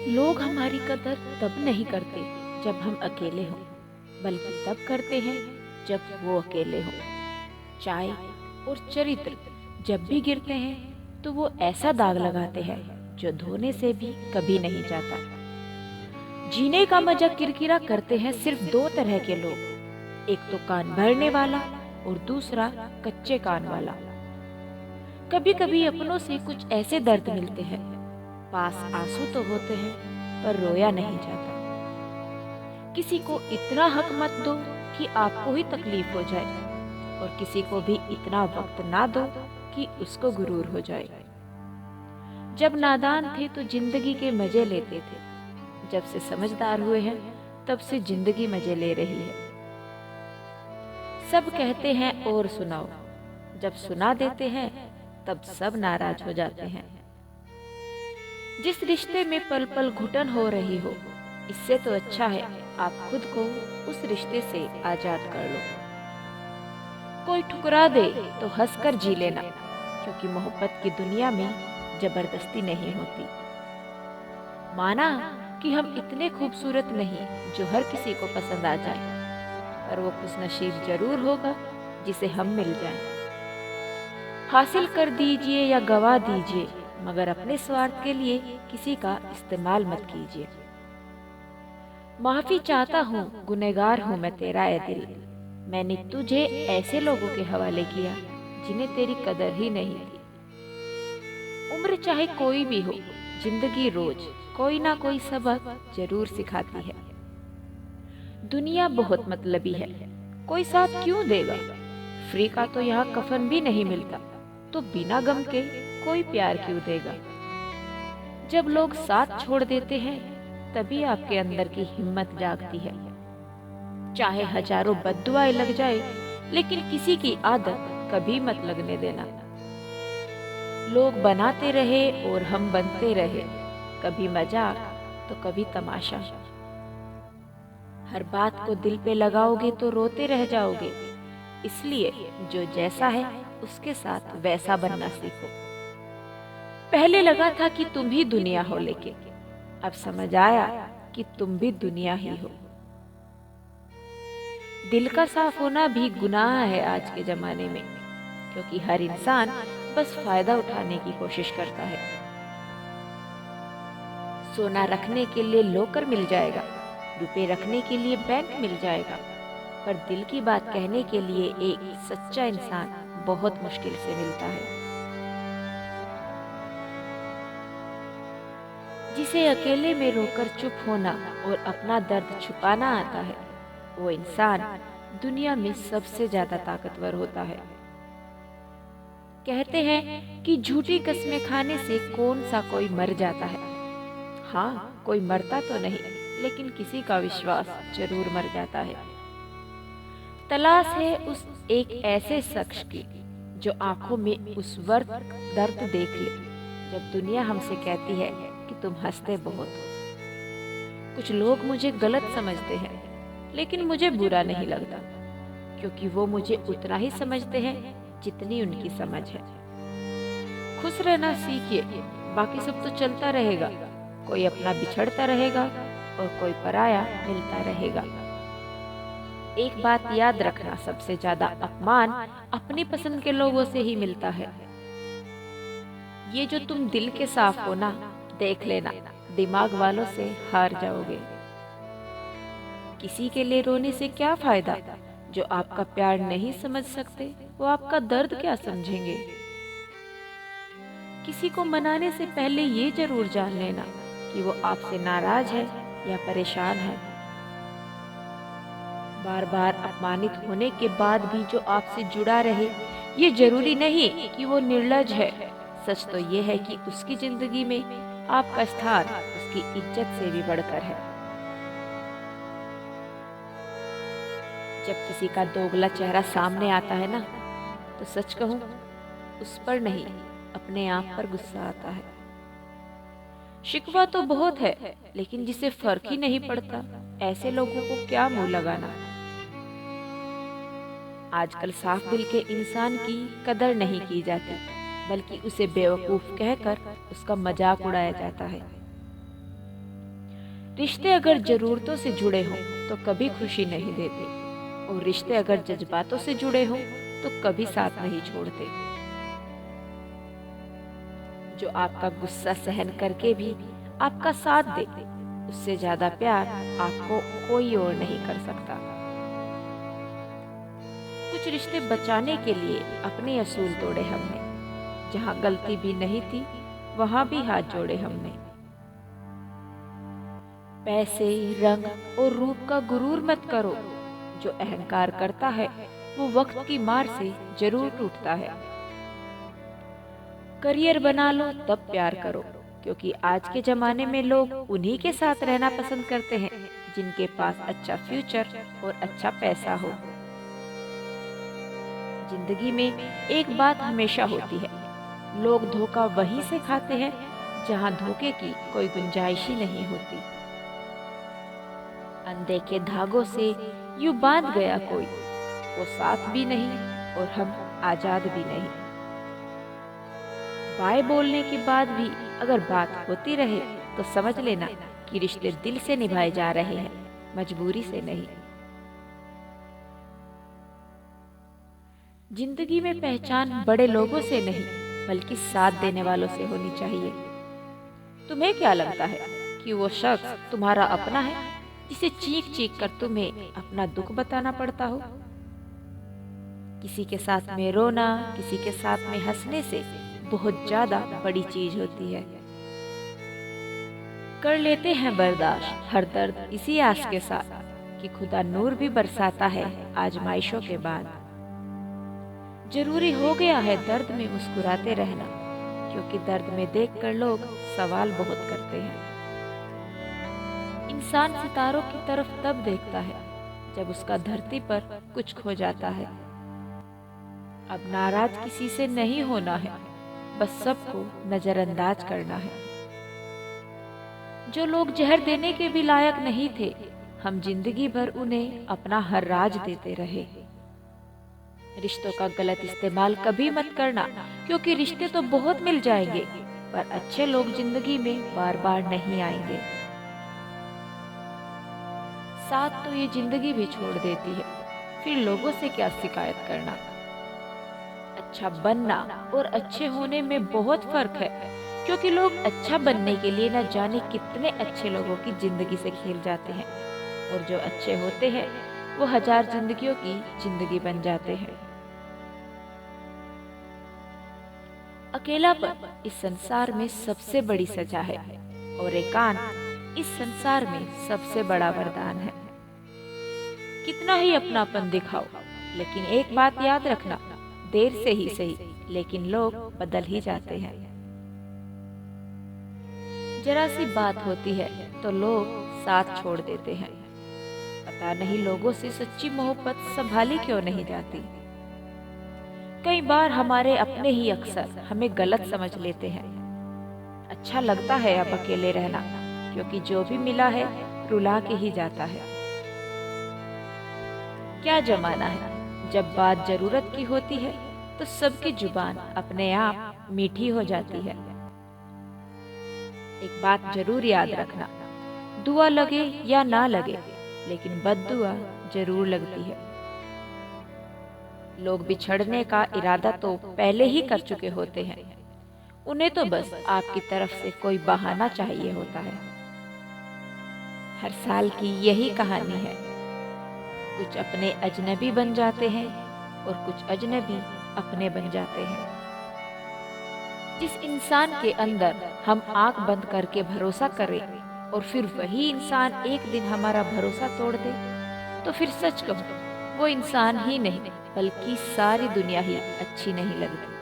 लोग हमारी कदर तब नहीं करते जब हम अकेले हों, बल्कि तब करते हैं जब वो अकेले हों। चाय और चरित्र जब भी गिरते हैं तो वो ऐसा दाग लगाते हैं जो धोने से भी कभी नहीं जाता। जीने का मजा किरकिरा करते हैं सिर्फ दो तरह के लोग, एक तो कान भरने वाला और दूसरा कच्चे कान वाला। कभी कभी अपनों से कुछ ऐसे दर्द मिलते हैं, पास आंसू तो होते हैं पर रोया नहीं जाता। किसी को इतना हक मत दो कि आपको ही तकलीफ हो जाए, और किसी को भी इतना वक्त ना दो कि उसको गुरूर हो जाए। जब नादान थे तो जिंदगी के मजे लेते थे, जब से समझदार हुए हैं तब से जिंदगी मजे ले रही है। सब कहते हैं और सुनाओ, जब सुना देते हैं तब सब नाराज हो जाते हैं। जिस रिश्ते में पल पल घुटन हो रही हो, इससे तो अच्छा है आप खुद को उस रिश्ते से आजाद कर लो। कोई ठुकरा दे तो हंसकर जी लेना, क्योंकि मोहब्बत की दुनिया में जबरदस्ती नहीं होती। माना कि हम इतने खूबसूरत नहीं जो हर किसी को पसंद आ जाए, पर वो खुशनसीब जरूर होगा जिसे हम मिल जाएं। हासिल कर दीजिए या गवा दीजिए, मगर अपने स्वार्थ के लिए किसी का इस्तेमाल मत कीजिए। माफी चाहता हूँ, गुनहगार हूँ मैं तेरा ए दिल। मैंने तुझे ऐसे लोगों के हवाले किया जिन्हें तेरी कदर ही नहीं थी। उम्र चाहे कोई भी हो, जिंदगी रोज कोई ना कोई सबक जरूर सिखाती है। दुनिया बहुत मतलबी है, कोई साथ क्यों देगा? फ्री का तो यहाँ कफन भी नहीं मिलता, तो बिना गम के कोई प्यार क्यों देगा? जब लोग साथ छोड़ देते हैं तभी आपके अंदर की हिम्मत जागती है। चाहे हजारों बद्दुआएं लग जाए, लेकिन किसी की आदत कभी मत लगने देना। लोग बनाते रहे और हम बनते रहे, कभी मजाक तो कभी तमाशा। हर बात को दिल पे लगाओगे तो रोते रह जाओगे, इसलिए जो जैसा है उसके साथ वैसा बनना सीखो। पहले लगा था कि तुम ही दुनिया हो, लेकिन अब समझ आया कि तुम भी दुनिया ही हो। दिल का साफ होना भी गुनाह है आज के जमाने में, क्योंकि हर इंसान बस फायदा उठाने की कोशिश करता है। सोना रखने के लिए लॉकर मिल जाएगा, रुपए रखने के लिए बैंक मिल जाएगा, पर दिल की बात कहने के लिए एक सच्चा इंसान बहुत मुश्किल से मिलता है। जिसे अकेले में रोकर चुप होना और अपना दर्द छुपाना आता है, वो इंसान दुनिया में सबसे ज्यादा ताकतवर होता है। कहते हैं कि झूठी कस्में खाने से कौन सा कोई मर जाता है। हाँ, कोई मरता तो नहीं, लेकिन किसी का विश्वास जरूर मर जाता है। तलाश है उस एक ऐसे शख्स की जो आंखों में उस वक्त दर्द देख ले, जब दुनिया हमसे कहती है कि तुम हंसते बहुत हो। कुछ लोग मुझे गलत समझते हैं, लेकिन मुझे बुरा नहीं लगता, क्योंकि वो मुझे उतना ही समझते हैं जितनी उनकी समझ है। खुश रहना सीखिए, बाकी सब तो चलता रहेगा। कोई अपना बिछड़ता रहेगा और कोई पराया मिलता रहेगा। एक बात याद रखना, सबसे ज्यादा अपमान अपनी पसंद के लोगों से ही मिलता है। ये जो तुम दिल के साफ हो ना, देख लेना दिमाग वालों से हार जाओगे। किसी के लिए रोने से क्या फायदा? जो आपका प्यार नहीं समझ सकते, वो आपका दर्द क्या समझेंगे? किसी को मनाने से पहले ये जरूर जान लेना कि वो आपसे नाराज है या परेशान है। बार बार अपमानित होने के बाद भी जो आपसे जुड़ा रहे, ये जरूरी नहीं कि वो निर्लज है। सच तो ये है कि उसकी जिंदगी में आपका स्थान उसकी इज्जत से भी बढ़कर है। जब किसी का दोगला चेहरा सामने आता है ना, तो सच कहूं, उस पर नहीं, अपने आप पर गुस्सा आता है। शिकवा तो बहुत है, लेकिन जिसे फर्क ही नहीं पड़ता, ऐसे लोगों को क्या मुंह लगाना। आजकल साफ दिल के इंसान की कदर नहीं की जाती, बल्कि उसे बेवकूफ कहकर उसका मजाक उड़ाया जाता है। रिश्ते अगर जरूरतों से जुड़े हों तो कभी खुशी नहीं देते, और रिश्ते अगर जज्बातों से जुड़े हों तो कभी साथ नहीं छोड़ते। जो आपका गुस्सा सहन करके भी आपका साथ दे, उससे ज्यादा प्यार आपको कोई और नहीं कर सकता। कुछ रिश्ते बचाने के लिए अपने असूल तोड़े हमने, जहाँ गलती भी नहीं थी वहां भी हाथ जोड़े हमने। पैसे, रंग और रूप का गुरूर मत करो, जो अहंकार करता है वो वक्त की मार से जरूर टूटता है। करियर बना लो तब प्यार करो, क्योंकि आज के जमाने में लोग उन्हीं के साथ रहना पसंद करते हैं जिनके पास अच्छा फ्यूचर और अच्छा पैसा हो। जिंदगी में एक बात हमेशा होती है, लोग धोखा वहीं से खाते हैं जहां धोखे की कोई गुंजाइश ही नहीं होती। अनदेखे धागों से यूं बांध गया कोई, वो साथ भी नहीं और हम आजाद भी नहीं। बाय बोलने के बाद भी अगर बात होती रहे तो समझ लेना कि रिश्ते दिल से निभाए जा रहे हैं, मजबूरी से नहीं। जिंदगी में पहचान बड़े लोगों से नहीं बल्कि साथ देने वालों से होनी चाहिए। तुम्हें क्या लगता है कि वो शख्स तुम्हारा अपना है जिसे चीख चीख कर तुम्हें अपना दुख बताना पड़ता हो? किसी के साथ में रोना, किसी के साथ में हंसने से बहुत ज्यादा बड़ी चीज होती है। कर लेते हैं बर्दाश्त हर दर्द इसी आस के साथ कि खुदा नूर भी बरसाता है आजमाइशों के बाद। जरूरी हो गया है दर्द में मुस्कुराते रहना, क्योंकि दर्द में देखकर लोग सवाल बहुत करते हैं। इंसान सितारों की तरफ तब देखता है जब उसका धरती पर कुछ खो जाता है। अब नाराज किसी से नहीं होना है, बस सबको नजरअंदाज करना है। जो लोग जहर देने के भी लायक नहीं थे, हम जिंदगी भर उन्हें अपना हर राज देते रहे। रिश्तों का गलत इस्तेमाल कभी मत करना, क्योंकि रिश्ते तो बहुत मिल जाएंगे पर अच्छे लोग जिंदगी में बार बार नहीं आएंगे। साथ तो ये जिंदगी भी छोड़ देती है, फिर लोगों से क्या शिकायत करना। अच्छा बनना और अच्छे होने में बहुत फर्क है, क्योंकि लोग अच्छा बनने के लिए न जाने कितने अच्छे लोगों की जिंदगी से खेल जाते हैं, और जो अच्छे होते हैं वो हजार जिंदगियों की जिंदगी बन जाते हैं। अकेलापन इस संसार में सबसे बड़ी सजा है, और एकांत इस संसार में सबसे बड़ा वरदान है। कितना ही अपनापन दिखाओ, लेकिन एक बात याद रखना, देर से ही सही लेकिन लोग बदल ही जाते हैं। जरा सी बात होती है तो लोग साथ छोड़ देते हैं। पता नहीं लोगों से सच्ची मोहब्बत संभाली क्यों नहीं जाती। कई बार हमारे अपने ही अक्सर हमें गलत समझ लेते हैं। अच्छा लगता है अब अकेले रहना, क्योंकि जो भी मिला है रुला के ही जाता है। क्या जमाना है, जब बात जरूरत की होती है तो सबकी जुबान अपने आप मीठी हो जाती है। एक बात जरूर याद रखना, दुआ लगे या ना लगे, लेकिन बद्दुआ जरूर लगती है। लोग बिछड़ने का इरादा तो पहले ही कर चुके होते हैं, उन्हें तो बस आपकी तरफ से कोई बहाना चाहिए होता है। हर साल की यही कहानी है, कुछ अपने अजनबी बन जाते हैं और कुछ अजनबी अपने बन जाते हैं। जिस इंसान के अंदर हम आंख बंद करके भरोसा करें और फिर वही इंसान एक दिन हमारा भरोसा तोड़ दे, तो फिर सच कहूं वो इंसान ही नहीं बल्कि सारी दुनिया ही अच्छी नहीं लगती।